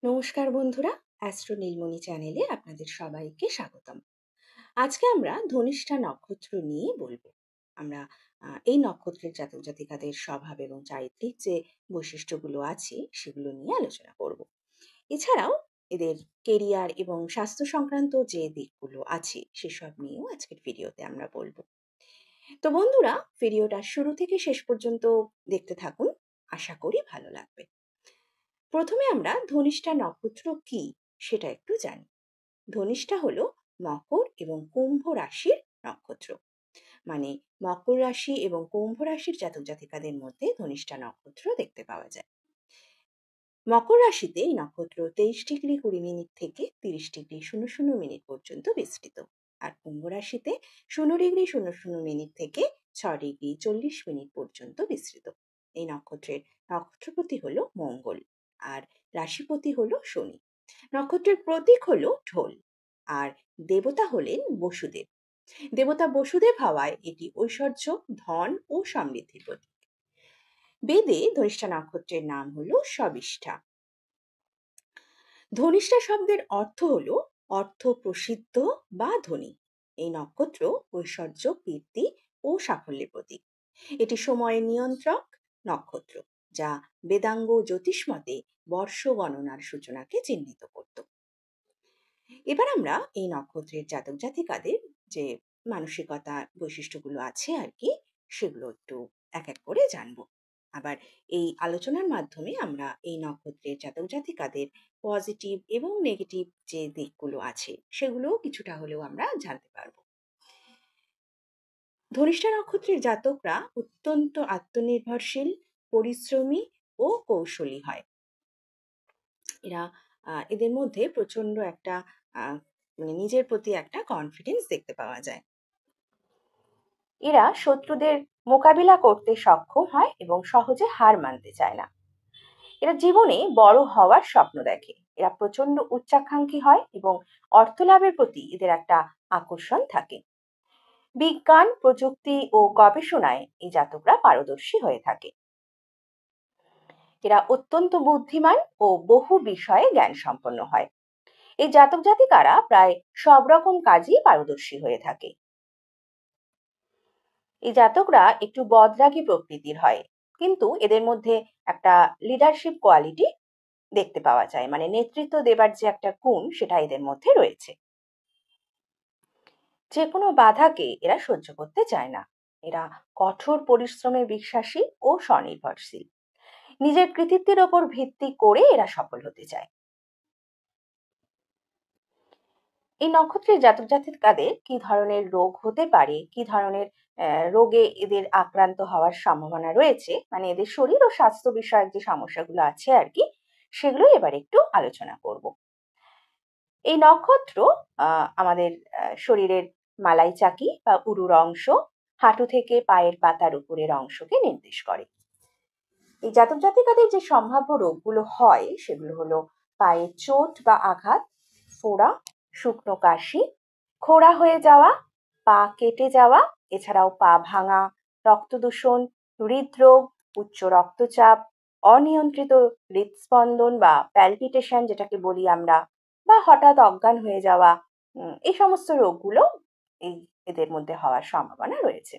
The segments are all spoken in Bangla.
নমস্কার বন্ধুরা, অ্যাস্ট্রো নীলমণি চ্যানেলে আপনাদের সবাইকে স্বাগতম। আজকে আমরা ধনিষ্ঠা নক্ষত্র নিয়ে বলবো। আমরা এই নক্ষত্রের জাতক জাতিকাদের স্বভাব এবং চারিত্রিক যে বৈশিষ্ট্যগুলো আছে সেগুলো নিয়ে আলোচনা করব। এছাড়াও এদের কেরিয়ার এবং স্বাস্থ্য সংক্রান্ত যে দিকগুলো আছে সেসব নিয়েও আজকের ভিডিওতে আমরা বলবো। তো বন্ধুরা, ভিডিওটা শুরু থেকে শেষ পর্যন্ত দেখতে থাকুন, আশা করি ভালো লাগবে। প্রথমে আমরা ধনিষ্ঠা নক্ষত্র কি সেটা একটু জানি। ধনিষ্ঠা হলো মকর এবং কুম্ভ রাশির নক্ষত্র। মানে মকর রাশি এবং কুম্ভ রাশির জাতক জাতিকাদের মধ্যে ধনিষ্ঠা নক্ষত্র দেখতে পাওয়া যায়। মকর রাশিতে এই নক্ষত্র 23°20' থেকে 30°00' পর্যন্ত বিস্তৃত। আর কুম্ভ রাশিতে 16°00' থেকে 6°40' পর্যন্ত বিস্তৃত। এই নক্ষত্রের নক্ষত্রপতি হলো মঙ্গল আর রাশিপতি হলো শনি। নক্ষত্রের প্রতীক হলো ঢোল আর দেবতা হলেন বসুদেব। দেবতা বসুদেব হওয়ায় এটি ঐশ্বর্য, ধন ও সমৃদ্ধির প্রতীক। বেদে ধনিষ্ঠা নক্ষত্রের নাম হলো শবিষ্ঠা। ধনিষ্ঠা শব্দের অর্থ হলো অর্থ প্রসিদ্ধ বা ধনী। এই নক্ষত্র ঐশ্বর্য, কীর্তি ও সাফল্যের প্রতীক। এটি সময়ের নিয়ন্ত্রক নক্ষত্র, যা বেদাঙ্গ জ্যোতিষমতে বর্ষ গণনার সূচনাকে চিহ্নিত করত। এবার আমরা এই নক্ষত্রের জাতক জাতিকাদের যে মানসিকতা বৈশিষ্ট্যগুলো আছে আর কি, সেগুলো একটু এক এক করে জানবো। আবার এই আলোচনার মাধ্যমে আমরা এই নক্ষত্রের জাতক জাতিকাদের পজিটিভ এবং নেগেটিভ যে দিকগুলো আছে সেগুলোও কিছুটা হলেও আমরা জানতে পারবো। ধনিষ্ঠা নক্ষত্রের জাতকরা অত্যন্ত আত্মনির্ভরশীল, পরিশ্রমী ও কৌশলী হয়। এদের মধ্যে প্রচন্ড একটা মানে নিজের প্রতি একটা কনফিডেন্স দেখতে পাওয়া যায়। এরা শত্রুদের মোকাবিলা করতে সক্ষম হয় এবং সহজে হার মানতে চায় না। এরা জীবনে বড় হওয়ার স্বপ্ন দেখে। এরা প্রচন্ড উচ্চাকাঙ্ক্ষী হয় এবং অর্থ লাভের প্রতি এদের একটা আকর্ষণ থাকে। বিজ্ঞান, প্রযুক্তি ও গবেষণায় এই জাতকরা পারদর্শী হয়ে থাকে। এরা অত্যন্ত বুদ্ধিমান ও বহু বিষয়ে জ্ঞান সম্পন্ন হয়। এই জাতক জাতিকারা প্রায় সব রকম কাজই পারদর্শী হয়ে থাকে। এই জাতকরা একটু বদরাগী প্রকৃতির হয়, কিন্তু এদের মধ্যে একটা লিডারশিপ কোয়ালিটি দেখতে পাওয়া যায়। মানে নেতৃত্ব দেবার যে একটা গুণ, সেটা এদের মধ্যে রয়েছে। যে কোনো বাধাকে এরা সহ্য করতে চায় না। এরা কঠোর পরিশ্রমে বিশ্বাসী ও স্বনির্ভরশীল। নিজের কৃতিত্বের ওপর ভিত্তি করে এরা সফল হতে চায়। এই নক্ষত্রের জাতক জাতিকাদের কি ধরনের রোগ হতে পারে, কি ধরনের রোগে এদের আক্রান্ত হওয়ার সম্ভাবনা রয়েছে, মানে এদের শরীর ও স্বাস্থ্য বিষয়ক যে সমস্যাগুলো আছে আর কি, সেগুলো এবার একটু আলোচনা করব। এই নক্ষত্র আমাদের শরীরের মালাই চাকি বা উরুর অংশ, হাঁটু থেকে পায়ের পাতার উপরের অংশকে নির্দেশ করে। এই জাতক জাতিকাদের যে সম্ভাব্য রোগগুলো হয় সেগুলো হলো পায়ে চোট বা আঘাত, ফোড়া, শুকনো কাশি, খোঁড়া হয়ে যাওয়া, পা কেটে যাওয়া, এছাড়াও পা ভাঙা, রক্তদূষণ, হৃদরোগ, উচ্চ রক্তচাপ, অনিয়ন্ত্রিত হৃদস্পন্দন বা প্যালপিটেশন যেটাকে বলি আমরা, বা হঠাৎ অজ্ঞান হয়ে যাওয়া, এই সমস্ত রোগগুলো এদের মধ্যে হওয়ার সম্ভাবনা রয়েছে।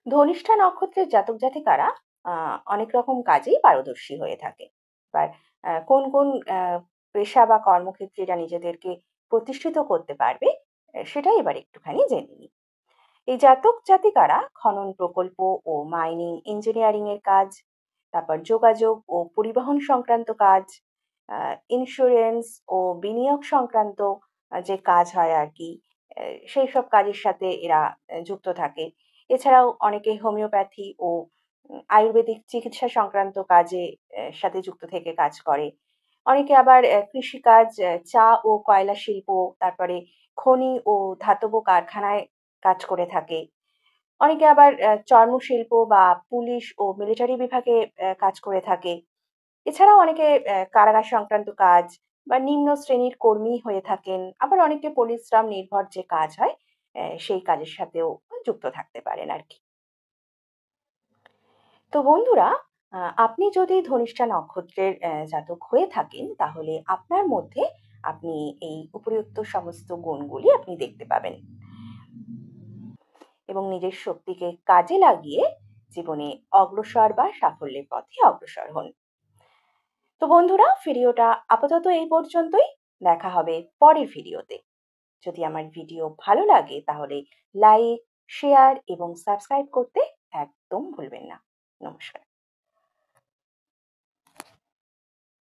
ধনিষ্ঠা নক্ষত্রের জাতক জাতিকারা অনেক রকম কাজেই পারদর্শী হয়ে থাকে। এবার কোন কোন পেশা বা কর্মক্ষেত্রে এরা নিজেদেরকে প্রতিষ্ঠিত করতে পারবে, সেটাই এবার একটুখানি জেনে নিই। এই জাতক জাতিকারা খনন প্রকল্প ও মাইনিং ইঞ্জিনিয়ারিং এর কাজ, তারপর যোগাযোগ ও পরিবহন সংক্রান্ত কাজ, ইন্স্যুরেন্স ও বিনিয়োগ সংক্রান্ত যে কাজ হয় আর কি, সেই সব কাজের সাথে এরা যুক্ত থাকে। এছাড়াও অনেকে হোমিওপ্যাথি ও আয়ুর্বেদিক চিকিৎসা সংক্রান্ত কাজে সাথে যুক্ত থেকে কাজ করে। অনেকে আবার কৃষিকাজ, চা ও কয়লা শিল্প, তারপরে খনি ও ধাতব কারখানায় কাজ করে থাকে। অনেকে আবার চর্মশিল্প বা পুলিশ ও মিলিটারি বিভাগে কাজ করে থাকে। এছাড়াও অনেকে কারাগার সংক্রান্ত কাজ বা নিম্ন শ্রেণীর কর্মী হয়ে থাকেন। আবার অনেকে পরিশ্রম নির্ভর যে কাজ হয় সেই কাজের সাথেও যুক্ত থাকতে পারেন আর কি। তো বন্ধুরা, আপনি যদি ধনিষ্ঠা নক্ষত্রের জাতক হয়ে থাকেন, তাহলে আপনার মধ্যে আপনি এই উপরিউক্ত সমস্ত গুণগুলি আপনি দেখতে পাবেন এবং নিজের শক্তিকে কাজে লাগিয়ে জীবনে অগ্রসর বা সাফল্যের পথে অগ্রসর হন। তো বন্ধুরা, ভিডিওটা আপাতত এই পর্যন্তই। দেখা হবে পরের ভিডিওতে। যদি আমার ভিডিও ভালো লাগে তাহলে লাইক, শেয়ার এবং সাবস্ক্রাইব করতে একদম ভুলবেন না। নমস্কার।